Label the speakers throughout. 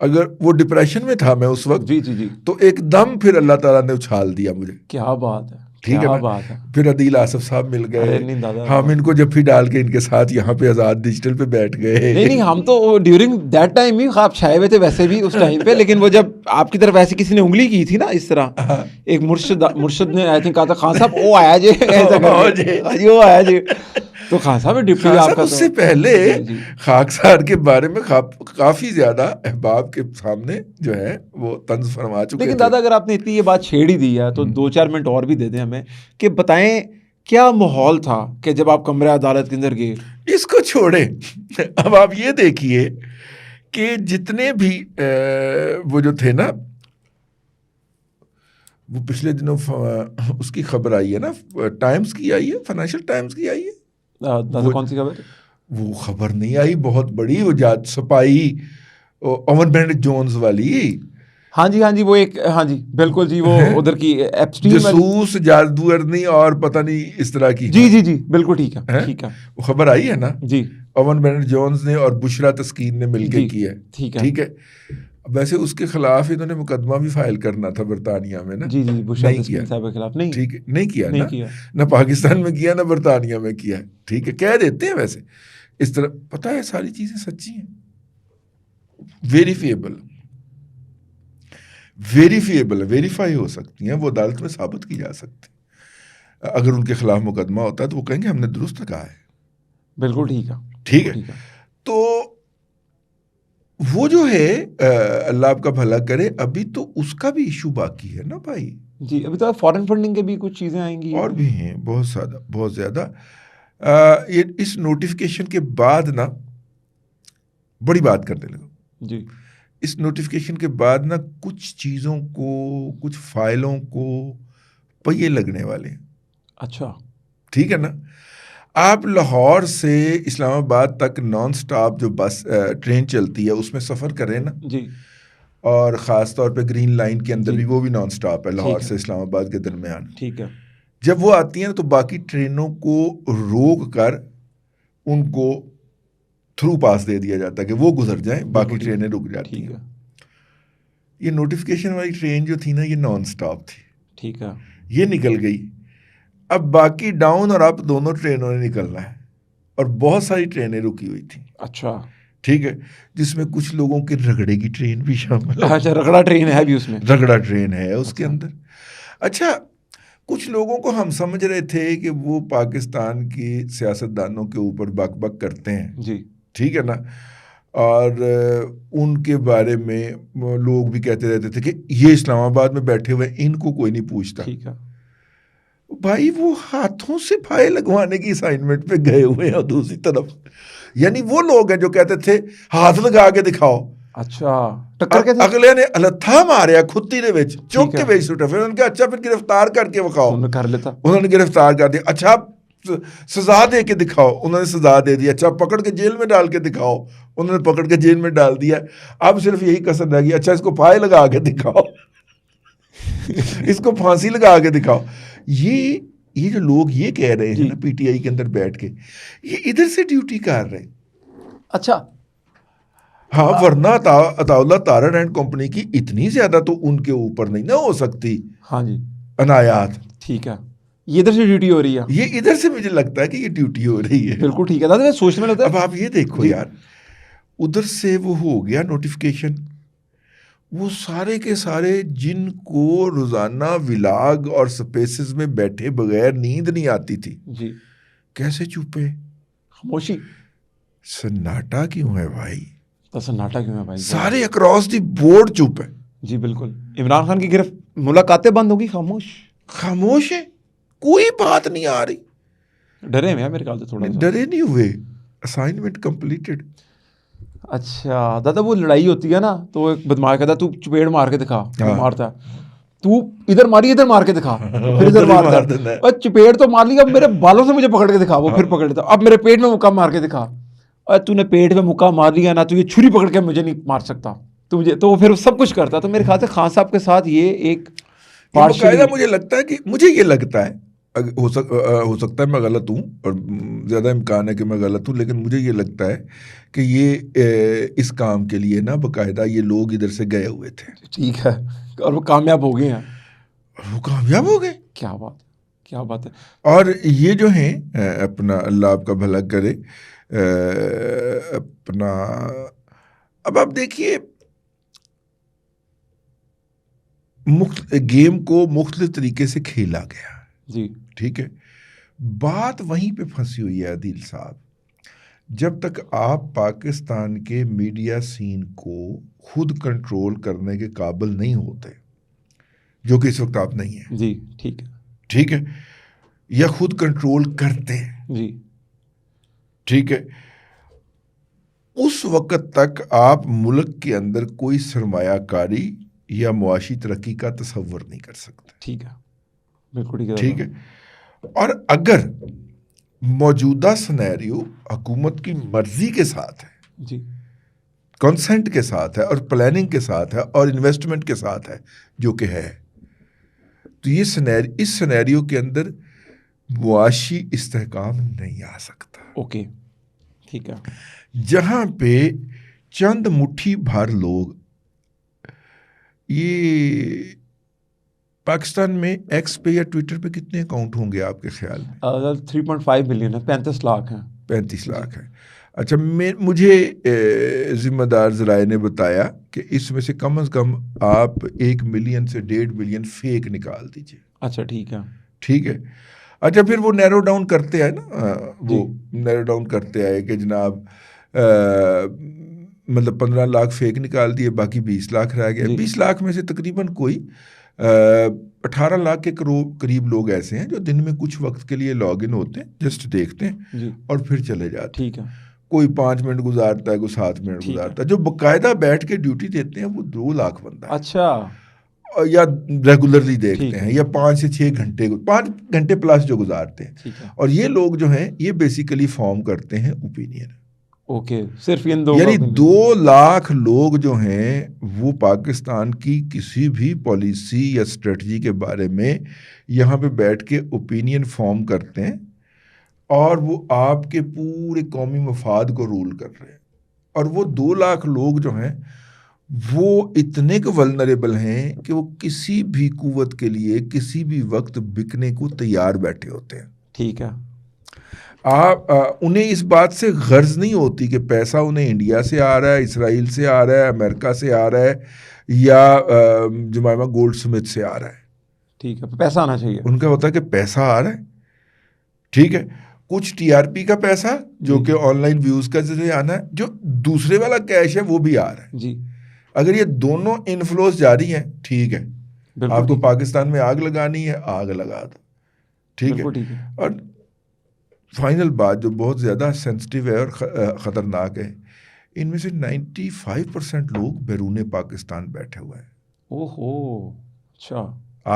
Speaker 1: اگر وہ ڈپریشن میں تھا میں اس وقت,
Speaker 2: جی جی جی,
Speaker 1: تو ایک دم پھر اللہ تعالیٰ نے اچھال دیا مجھے.
Speaker 2: کیا بات ہے,
Speaker 1: ٹھیک ہے نا. پھر عدیل آصف صاحب مل گئے, ہم ان کو جب پھر ڈال کے ان کے ساتھ یہاں پہ آزاد ڈیجیٹل پہ بیٹھ گئے.
Speaker 2: نہیں ہم تو ڈیورنگ دیٹ ٹائم ہی آپ چھائے ہوئے تھے ویسے بھی اس ٹائم پہ, لیکن وہ جب آپ کی طرف ایسے کسی نے انگلی کی تھی نا اس طرح, ایک مرشد نے آئی تھنک کہا تھا خان صاحب وہ آیا جی, ایسا وہ آیا جی, تو خان صاحب ڈپٹی آپ کا.
Speaker 1: اس سے پہلے خاکسار کے بارے میں کافی زیادہ احباب کے سامنے جو ہے وہ طنز فرما چکے.
Speaker 2: لیکن دادا اگر آپ نے اتنی یہ بات چھیڑ ہی دی ہے تو 2-4 منٹ اور بھی دے دیں ہمیں کہ بتائیں کیا ماحول تھا کہ جب آپ کمرہ عدالت کے اندر گئے.
Speaker 1: اس کو چھوڑیں, اب آپ یہ دیکھیے کہ جتنے بھی وہ جو تھے نا, وہ پچھلے دنوں اس کی خبر آئی ہے نا, ٹائمز کی آئی ہے, فائنینشیل ٹائمز کی آئی ہے.
Speaker 2: کون سی خبر؟
Speaker 1: وہ خبر نہیں آئی بہت بڑی, وہ سپاہی اوون بینڈ جونز والی.
Speaker 2: ہاں جی وہ ایک, ہاں جی بالکل جی, وہ ادھر کی
Speaker 1: جاسوس جادوگرنی اور پتہ نہیں اس طرح کی.
Speaker 2: جی بالکل ٹھیک ہے,
Speaker 1: وہ خبر آئی ہے نا
Speaker 2: جی.
Speaker 1: اوون بینڈ جونز نے اور بشرا تسکین نے مل کے کی ہے.
Speaker 2: ٹھیک ہے.
Speaker 1: ویسے اس کے خلاف انہوں نے مقدمہ بھی فائل کرنا تھا برطانیہ میں نا.
Speaker 2: جی بشرا تسکین صاحب کے خلاف نہیں.
Speaker 1: ٹھیک ہے, نہیں کیا نہ پاکستان میں کیا نہ برطانیہ میں کیا. ٹھیک ہے, کہہ دیتے ہیں ویسے اس طرح. پتہ ہے ساری چیزیں سچی ہیں, ویریفائی ہو سکتی ہیں, وہ عدالت میں ثابت کی جا سکتی. اگر ان کے خلاف مقدمہ ہوتا ہے تو وہ کہیں گے ہم نے درست کہا ہے.
Speaker 2: بالکل
Speaker 1: ٹھیک ہے. تو وہ جو ہے اللہ آپ کا بھلا کرے, ابھی تو اس کا بھی ایشو باقی ہے نا بھائی.
Speaker 2: جی ابھی تو فارن فنڈنگ کے بھی کچھ چیزیں آئیں گی
Speaker 1: اور بھی ہیں بہت زیادہ. یہ اس نوٹیفیکیشن کے بعد نا بڑی بات کرنے لگا.
Speaker 2: جی
Speaker 1: اس نوٹیفیکیشن کے بعد نا کچھ چیزوں کو, کچھ فائلوں کو پہیے لگنے والے ہیں.
Speaker 2: اچھا
Speaker 1: ٹھیک ہے نا. آپ لاہور سے اسلام آباد تک نان سٹاپ جو بس ٹرین چلتی ہے اس میں سفر کریں نا
Speaker 2: جی,
Speaker 1: اور خاص طور پہ گرین لائن کے اندر بھی وہ بھی نان سٹاپ ہے لاہور سے اسلام آباد کے درمیان.
Speaker 2: ٹھیک ہے.
Speaker 1: جب وہ آتی ہیں تو باقی ٹرینوں کو روک کر ان کو تھرو پاس دے دیا جاتا ہے کہ وہ گزر جائیں, باقی ٹرینیں رک جاتی ہیں. یہ نوٹیفیکیشن والی ٹرین جو تھی نا یہ نان سٹاپ تھی.
Speaker 2: ٹھیک ہے.
Speaker 1: یہ نکل گئی. اب باقی ڈاؤن اور اپ دونوں ٹرینوں نے نکلنا ہے اور بہت ساری ٹرینیں رکی ہوئی تھیں.
Speaker 2: اچھا
Speaker 1: ٹھیک ہے, جس میں کچھ لوگوں کے رگڑے کی ٹرین بھی شامل ہے.
Speaker 2: اچھا رگڑا ٹرین ہے بھی اس میں,
Speaker 1: رگڑا ٹرین ہے اس کے اندر. اچھا کچھ لوگوں کو ہم سمجھ رہے تھے کہ وہ پاکستان کی سیاستدانوں کے اوپر بک بک کرتے ہیں.
Speaker 2: جی
Speaker 1: ٹھیک ہے نا, اور ان کے بارے میں لوگ بھی کہتے رہتے تھے کہ یہ اسلام آباد میں بیٹھے ہوئے ان کو کوئی نہیں پوچھتا.
Speaker 2: ٹھیک ہے
Speaker 1: بھائی, وہ ہاتھوں سے پھائے لگوانے کی اسائنمنٹ پہ گئے ہوئے ہیں. اور دوسری طرف یعنی وہ لوگ ہیں جو کہتے تھے ہاتھ لگا کے دکھاؤ.
Speaker 2: اچھا ٹکر کے
Speaker 1: اگلے نے التھا ماریا کھتی دے وچ چوک کے وچ سٹا, پھر انہوں نے کہا اچھا پھر گرفتار کر کے دکھاؤ. انہوں نے گرفتار کر دیا. اچھا سزا دے کے دکھاؤ. انہوں نے سزا دے دی. اچھا پکڑ کے جیل میں ڈال کے دکھاؤ. انہوں نے پکڑ کے جیل میں ڈال دیا. اب صرف یہی کسر رہ گئی, اچھا اس کو پھائے لگا کے دکھاؤ, اس کو پھانسی لگا کے دکھاؤ. یہ جو لوگ یہ کہہ رہے ہیں نا پی ٹی آئی کے اندر بیٹھ کے, یہ ادھر سے ڈیوٹی کر رہے ہیں.
Speaker 2: اچھا
Speaker 1: ہاں, ورنہ عطا اللہ تارڑ اینڈ کمپنی کی اتنی زیادہ تو ان کے اوپر نہیں نہ ہو سکتی.
Speaker 2: ہاں جی
Speaker 1: عنایات.
Speaker 2: ٹھیک ہے, یہ ادھر سے ڈیوٹی ہو رہی ہے.
Speaker 1: یہ ادھر سے مجھے لگتا ہے کہ یہ ڈیوٹی ہو رہی ہے.
Speaker 2: بالکل ٹھیک ہے دادا, سوچنے میں لگتا ہے.
Speaker 1: اب آپ یہ دیکھو یار, ادھر سے وہ ہو گیا نوٹیفیکیشن, وہ سارے کے سارے جن کو روزانہ ولاگ اور سپیسز میں بیٹھے بغیر نیند نہیں آتی تھی,
Speaker 2: جی
Speaker 1: کیسے چپے؟
Speaker 2: خاموشی.
Speaker 1: سناٹا کیوں ہے بھائی؟
Speaker 2: سناٹا کیوں ہے بھائی؟
Speaker 1: سارے اکراس دی بورڈ چپ ہے.
Speaker 2: جی بالکل. عمران خان کی گرفت, ملاقاتیں بند ہوگی,
Speaker 1: خاموش ہے, کوئی بات نہیں آ رہی.
Speaker 2: ڈرے ہوئے میرے خیال سے, تھوڑا
Speaker 1: ڈرے نہیں ہوئے. Assignment completed.
Speaker 2: اچھا دادا, وہ لڑائی ہوتی ہے نا تو ایک بدماش کہتا ہے تو چپیڑ مار کے دکھا, مارتا ہے تو ادھر ماری ادھر مار کے دکھا, پھر ادھر مارتا ہے. چپیڑ تو مار لی, اب میرے بالوں سے مجھے پکڑ کے دکھا, وہ پھر پکڑ لیتا. اب میرے پیٹ میں مکہ مار کے دکھا, اور تو نے پیٹ میں مکہ مار لیا نا, تو یہ چھری پکڑ کے مجھے نہیں مار سکتا تو مجھے, تو پھر سب کچھ کرتا. تو میرے خیال سے خان صاحب کے ساتھ یہ ایک
Speaker 1: باقاعدہ مجھے لگتا ہے کہ مجھے یہ لگتا ہے, ہو سکتا ہے میں غلط ہوں اور زیادہ امکان ہے کہ میں غلط ہوں، لیکن مجھے یہ لگتا ہے کہ یہ اس کام کے لیے نا باقاعدہ یہ لوگ ادھر سے گئے ہوئے تھے.
Speaker 2: ٹھیک ہے، اور وہ کامیاب ہو گئے ہیں.
Speaker 1: وہ کامیاب ہو گئے.
Speaker 2: کیا بات، کیا بات ہے.
Speaker 1: اور یہ جو ہیں اپنا اللہ آپ کا بھلا کرے اپنا. اب آپ دیکھیے گیم کو مختلف طریقے سے کھیلا گیا.
Speaker 2: جی
Speaker 1: ٹھیک ہے، بات وہیں پہ پھنسی ہوئی ہے عادل صاحب. جب تک آپ پاکستان کے میڈیا سین کو خود کنٹرول کرنے کے قابل نہیں ہوتے، جو کہ اس وقت آپ نہیں ہیں.
Speaker 2: جی ٹھیک ہے.
Speaker 1: ٹھیک ہے، یا خود کنٹرول کرتے ہیں.
Speaker 2: جی
Speaker 1: ٹھیک ہے، اس وقت تک آپ ملک کے اندر کوئی سرمایہ کاری یا معاشی ترقی کا تصور نہیں کر سکتے.
Speaker 2: ٹھیک ہے، بالکل
Speaker 1: ٹھیک ہے. اور اگر موجودہ سنیریو حکومت کی مرضی کے ساتھ ہے،
Speaker 2: جی
Speaker 1: کنسنٹ کے ساتھ ہے اور پلاننگ کے ساتھ ہے اور انویسٹمنٹ کے ساتھ ہے جو کہ ہے، تو یہ اس سنیریو کے اندر معاشی استحکام نہیں آ سکتا.
Speaker 2: اوکے ٹھیک ہے.
Speaker 1: جہاں پہ چند مٹھی بھر لوگ، یہ پاکستان میں ایکس پہ یا ٹویٹر پہ کتنے اکاؤنٹ ہوں گے آپ کے خیال میں؟
Speaker 2: 3.5 ملین ہے، 35 لاکھ ہیں.
Speaker 1: 35 لاکھ ہیں. اچھا، مجھے ذمہ دار ذرائع نے بتایا کہ اس میں سے کم از کم آپ 1 ملین سے 1.5 ملین فیک نکال دیجیے.
Speaker 2: اچھا ٹھیک ہے.
Speaker 1: ٹھیک ہے. اچھا پھر وہ نیرو ڈاؤن کرتے ہیں نا، وہ نیرو ڈاؤن کرتے آئے کہ جناب مطلب 15 لاکھ فیک نکال دیے، باقی 20 لاکھ رہ گیا. 20 لاکھ میں سے تقریباً کوئی 18 لاکھ کے قریب لوگ ایسے ہیں جو دن میں کچھ وقت کے لیے لاگ ان ہوتے ہیں، جسٹ دیکھتے ہیں اور پھر چلے جاتے ہیں.
Speaker 2: ٹھیک ہے.
Speaker 1: کوئی 5 منٹ گزارتا ہے، کوئی 7 منٹ گزارتا ہے. جو باقاعدہ بیٹھ کے ڈیوٹی دیتے ہیں وہ 2 لاکھ بندہ ہے.
Speaker 2: اچھا.
Speaker 1: یا ریگولرلی دیکھتے ہیں، یا 5 سے 6 گھنٹے 5 گھنٹے پلس جو گزارتے ہیں. اور یہ لوگ جو ہیں یہ بیسیکلی فارم کرتے ہیں اوپینین.
Speaker 2: اوکے، صرف ان دو،
Speaker 1: یعنی 2 لاکھ لوگ جو ہیں وہ پاکستان کی کسی بھی پالیسی یا اسٹریٹجی کے بارے میں یہاں پہ بیٹھ کے اوپینین فارم کرتے ہیں، اور وہ آپ کے پورے قومی مفاد کو رول کر رہے ہیں. اور وہ 2 لاکھ لوگ جو ہیں وہ اتنے کو ولنریبل ہیں کہ وہ کسی بھی قوت کے لیے کسی بھی وقت بکنے کو تیار بیٹھے ہوتے ہیں.
Speaker 2: ٹھیک ہے.
Speaker 1: انہیں اس بات سے غرض نہیں ہوتی کہ پیسہ انہیں انڈیا سے آ رہا ہے، اسرائیل سے آ رہا ہے، امریکہ سے آ رہا ہے، یا جمائمہ گولڈ سمتھ سے آ رہا ہے.
Speaker 2: ٹھیک ہے، پیسہ آنا چاہیے.
Speaker 1: ان کا ہوتا ہے کہ پیسہ آ رہا ہے. ٹھیک ہے، کچھ ٹی آر پی کا پیسہ جو کہ آن لائن ویوز کا ذریعے آنا ہے، جو دوسرے والا کیش ہے وہ بھی آ رہا ہے.
Speaker 2: جی،
Speaker 1: اگر یہ دونوں انفلوز جاری ہیں، ٹھیک ہے، آپ کو پاکستان میں آگ لگانی ہے، آگ لگا دو. ٹھیک ہے. اور فائنل بات جو بہت زیادہ سینسٹیو ہے اور خطرناک ہے، ان میں سے 95% لوگ بیرون پاکستان بیٹھے ہوئے ہیں.
Speaker 2: اوہو، اچھا.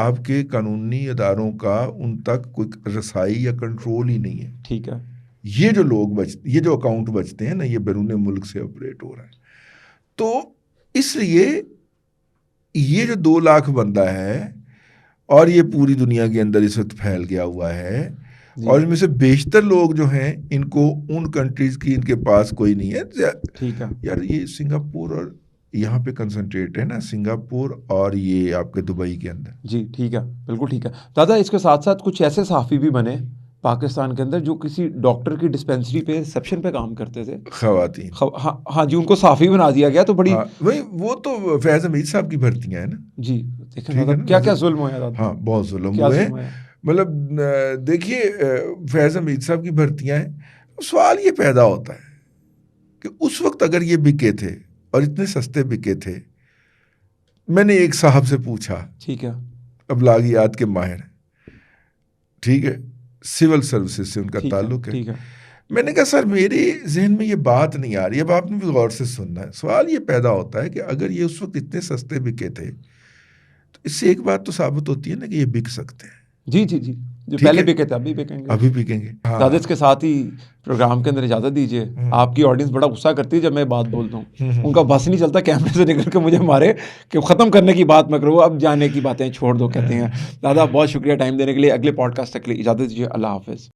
Speaker 1: آپ کے قانونی اداروں کا ان تک کوئی رسائی یا کنٹرول ہی نہیں ہے.
Speaker 2: ٹھیک ہے. یہ
Speaker 1: جو اکاؤنٹ بچتے ہیں نا، یہ بیرون ملک سے آپریٹ ہو رہا ہے. تو اس لیے یہ جو 2 لاکھ بندہ ہے اور یہ پوری دنیا کے اندر اس وقت پھیل گیا ہوا ہے، اور ان میں سے بیشتر لوگ جو ہیں ان کو ان کنٹریز کی ان کے پاس کوئی نہیں ہے.
Speaker 2: ٹھیک ہے
Speaker 1: یار، یہ سنگاپور اور یہاں پہ کنسنٹریٹ ہے نا، سنگاپور اور یہ آپ کے دبئی کے اندر.
Speaker 2: جی ٹھیک ہے، بالکل ٹھیک ہے. دادا اس کے ساتھ ساتھ کچھ ایسے صحافی بھی بنے پاکستان کے اندر جو کسی ڈاکٹر کی ڈسپینسری پہ ریسیپشن پہ کام کرتے تھے، خواتین. ہاں جی، ان کو صحافی بنا دیا گیا. تو بڑی
Speaker 1: وہی وہ تو فیض حمید صاحب کی بھرتیاں ہیں نا.
Speaker 2: جی دیکھیں کیا کیا ظلم ہوا ہے.
Speaker 1: ہاں، بہت ظلم ہوئے ہیں. مطلب دیکھیے فیض حمید صاحب کی بھرتیاں ہیں. سوال یہ پیدا ہوتا ہے کہ اس وقت اگر یہ بکے تھے اور اتنے سستے بکے تھے، میں نے ایک صاحب سے پوچھا،
Speaker 2: ٹھیک ہے،
Speaker 1: ابلاغیات کے ماہر، ٹھیک ہے، سول سروسز سے ان کا تعلق ہے. میں نے کہا سر میرے ذہن میں یہ بات نہیں آ رہی. اب آپ نے بھی غور سے سننا ہے. سوال یہ پیدا ہوتا ہے کہ اگر یہ اس وقت اتنے سستے بکے تھے تو اس سے ایک بات تو ثابت ہوتی ہے نا کہ یہ بک سکتے ہیں.
Speaker 2: جی جی جی، جو پہلے بکے تھے ابھی بکیں گے,
Speaker 1: ابھی بکیں گے.
Speaker 2: دادا اس کے ساتھ ہی پروگرام کے اندر اجازت دیجیے. آپ کی آڈینس بڑا غصہ کرتی ہے جب میں بات بولتا ہوں, ان کا بس نہیں چلتا کیمرے سے نکل کے مجھے مارے کہ ختم کرنے کی بات میں کرو, اب جانے کی باتیں چھوڑ دو کہتے ہیں. دادا بہت شکریہ ٹائم دینے کے لیے. اگلے پوڈ کاسٹ تک کے لیے اجازت دیجیے. اللہ حافظ.